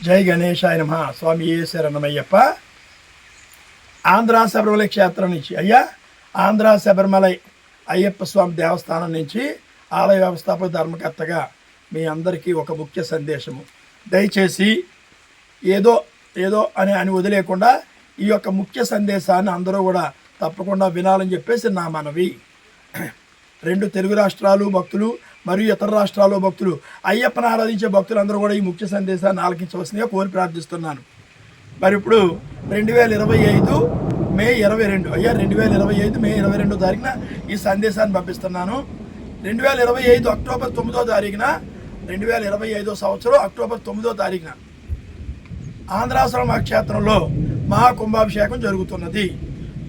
జై గణేశాయ నమః. స్వామి ఏ శరణమయ్యప్ప. ఆంధ్ర శబరిమల క్షేత్రం నుంచి ఆంధ్ర శబరిమల అయ్యప్ప స్వామి దేవస్థానం నుంచి ఆలయ వ్యవస్థాపక ధర్మకర్తగా మీ అందరికీ ఒక ముఖ్య సందేశము. దయచేసి ఏదో ఏదో అని వదిలేకుండా ఈ యొక్క ముఖ్య సందేశాన్ని అందరూ కూడా తప్పకుండా వినాలని చెప్పేసి నా మనవి. 2 తెలుగు రాష్ట్రాలు భక్తులు మరియు ఇతర రాష్ట్రాల్లో భక్తులు అయ్యప్పని ఆరాధించే భక్తులందరూ కూడా ఈ ముఖ్య సందేశాన్ని ఆలకించవలసిందిగా కోరి ప్రార్థిస్తున్నాను. మరి ఇప్పుడు 2025 మే 22 2025 మే 22 తారీఖున ఈ సందేశాన్ని పంపిస్తున్నాను. 2025 అక్టోబర్ 9వ తారీఖున 2025 సంవత్సరం అక్టోబర్ 9వ తారీఖున ఆంధ్రాశ్రమ క్షేత్రంలో మహాకుంభాభిషేకం జరుగుతున్నది.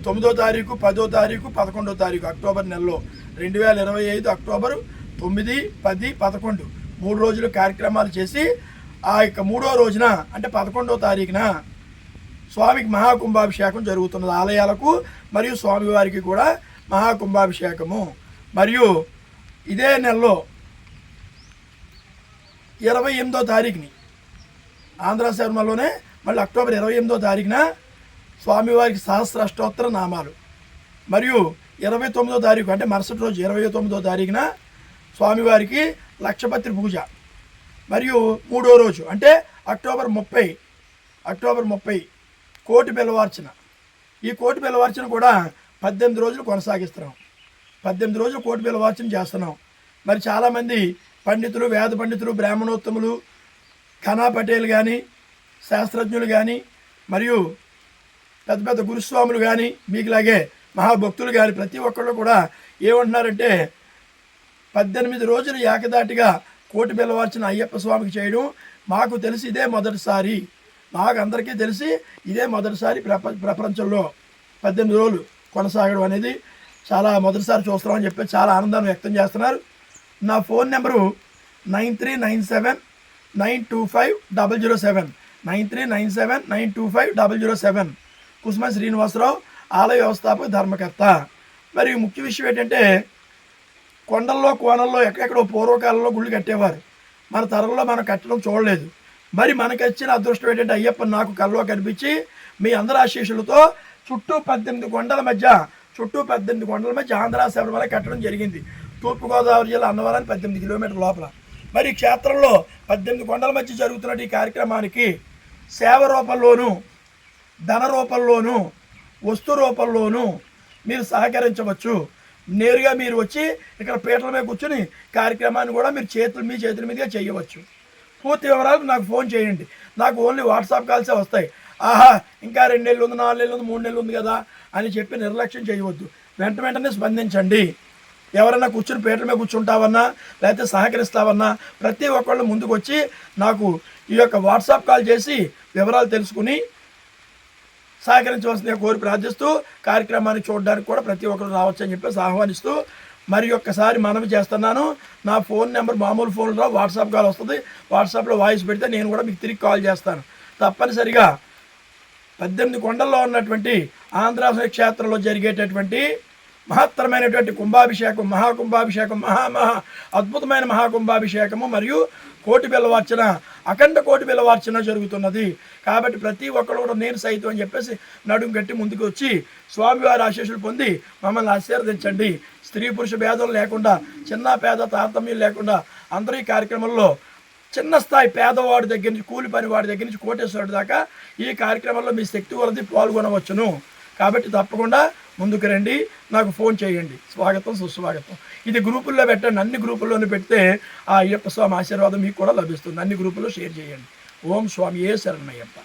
9వ తారీఖు 10వ తారీఖు 11వ తారీఖు అక్టోబర్ నెలలో 2025 అక్టోబర్ 9, 10, 11 3 రోజులు కార్యక్రమాలు చేసి ఆ యొక్క 3వ రోజున అంటే 11వ తారీఖున స్వామికి మహాకుంభాభిషేకం జరుగుతున్నది. ఆలయాలకు మరియు స్వామివారికి కూడా మహాకుంభాభిషేకము. మరియు ఇదే నెలలో 28వ తారీఖుని ఆంధ్ర శబరిమలలోనే మళ్ళీ అక్టోబర్ 28వ తారీఖున స్వామివారికి సహస్రాష్టోత్తర నామాలు. మరియు 29వ తారీఖు అంటే మరుసటి రోజు 29వ తారీఖున స్వామివారికి లక్షపత్రి పూజ. మరియు 3వ రోజు అంటే అక్టోబర్ 30 కోటి బెల్లవార్చన. ఈ కోటి బెల్లవార్చన కూడా 18 రోజులు కొనసాగిస్తున్నాం. 18 రోజులు కోటి బెల్లవార్చన చేస్తున్నాం. మరి చాలామంది పండితులు, వేద పండితులు, బ్రాహ్మణోత్తములు, ఖనా పటేల్ కానీ, శాస్త్రజ్ఞులు కానీ, మరియు పెద్ద పెద్ద గురుస్వాములు కానీ, మీకులాగే మహాభక్తులు కానీ ప్రతి ఒక్కళ్ళు కూడా ఏమంటున్నారంటే 18 రోజులు ఏకదాటిగా కోటి బెల్లవార్చన అయ్యప్ప స్వామికి చేయడం మాకు తెలిసి ఇదే మొదటిసారి. మాకు అందరికీ తెలిసి ఇదే మొదటిసారి ప్రపంచంలో 18 రోజులు కొనసాగడం అనేది చాలా మొదటిసారి చూస్తున్నామని చెప్పి చాలా ఆనందాన్ని వ్యక్తం చేస్తున్నారు. నా ఫోన్ నెంబరు 9397925007 9397925007 కుసుమ శ్రీనివాసరావు, ఆలయ వ్యవస్థాపక ధర్మకర్త. మరి ముఖ్య విషయం ఏంటంటే కొండల్లో కోనల్లో ఎక్కడెక్కడో పూర్వకాలంలో గుళ్ళు కట్టేవారు. మన తరంలో మనం కట్టడం చూడలేదు. మరి మనకు వచ్చిన అదృష్టం ఏంటంటే అయ్యప్ప నాకు కల్లో కనిపించి మీ అందరి ఆశీస్సులతో చుట్టూ 18 కొండల మధ్య ఆంధ్ర శబరిమల కట్టడం జరిగింది. తూర్పుగోదావరి జిల్లా అన్నవరానికి 18 కిలోమీటర్ల లోపల. మరి క్షేత్రంలో 18 కొండల మధ్య జరుగుతున్న ఈ కార్యక్రమానికి సేవ రూపంలోనూ, ధన రూపంలోనూ, వస్తు రూపంలోనూ మీరు సహకరించవచ్చు. నేరుగా మీరు వచ్చి ఇక్కడ పీటల మీద కూర్చుని కార్యక్రమాన్ని కూడా మీరు మీ చేతుల మీదుగా చేయవచ్చు. పూర్తి వివరాలకు నాకు ఫోన్ చేయండి. నాకు ఓన్లీ వాట్సాప్ కాల్సే వస్తాయి. ఇంకా 2 నెలలు ఉంది, 4 నెలలు ఉంది, 3 నెలలు ఉంది కదా అని చెప్పి నిర్లక్ష్యం చేయవద్దు. వెంటనే స్పందించండి. ఎవరైనా కూర్చుని పీటల మీద కూర్చుంటావన్నా లేకపోతే సహకరిస్తావన్నా ప్రతి ఒక్కళ్ళు ముందుకు వచ్చి నాకు ఈ యొక్క వాట్సాప్ కాల్ చేసి వివరాలు తెలుసుకుని సహకరించవలసిందిగా కోరి ప్రార్థిస్తూ కార్యక్రమాన్ని చూడడానికి కూడా ప్రతి ఒక్కరు రావచ్చు అని చెప్పేసి ఆహ్వానిస్తూ మరి ఒక్కసారి మనవి చేస్తున్నాను. నా ఫోన్ నెంబర్ మామూలు ఫోన్లో వాట్సాప్ కాల్ వస్తుంది. వాట్సాప్లో వాయిస్ పెడితే నేను కూడా మీకు తిరిగి కాల్ చేస్తాను. తప్పనిసరిగా 18 కొండల్లో ఉన్నటువంటి ఆంధ్ర క్షేత్రంలో జరిగేటటువంటి మహత్తరమైనటువంటి కుంభాభిషేకం, మహాకుంభాభిషేకం, మహా అద్భుతమైన మహాకుంభాభిషేకము మరియు కోటి బెల్లవార్చన, అఖండ కోటి బెల్లవార్చన జరుగుతున్నది. కాబట్టి ప్రతి ఒక్కరు కూడా నేను సైతం అని చెప్పేసి నడుము కట్టి ముందుకు వచ్చి స్వామివారి ఆశీస్సులు పొంది మమ్మల్ని ఆశీర్వదించండి. స్త్రీ పురుష భేదం లేకుండా, చిన్న పేద తారతమ్యం లేకుండా అందరూ ఈ కార్యక్రమంలో చిన్న స్థాయి పేదవాడి దగ్గర నుంచి కూలి పని వాడి దగ్గర నుంచి కోటేశ్వరుడి దాకా ఈ కార్యక్రమంలో మీ శక్తి కొలది పాల్గొనవచ్చును. కాబట్టి తప్పకుండా ముందుకు రండి, నాకు ఫోన్ చేయండి. స్వాగతం, సుస్వాగతం. ఇది గ్రూపుల్లో పెట్టండి. అన్ని గ్రూపుల్లోనే పెడితే ఆ అయ్యప్ప స్వామి ఆశీర్వాదం మీకు కూడా లభిస్తుంది. అన్ని గ్రూపుల్లో షేర్ చేయండి. ఓం స్వామి ఏ శరణమయ్యప్ప.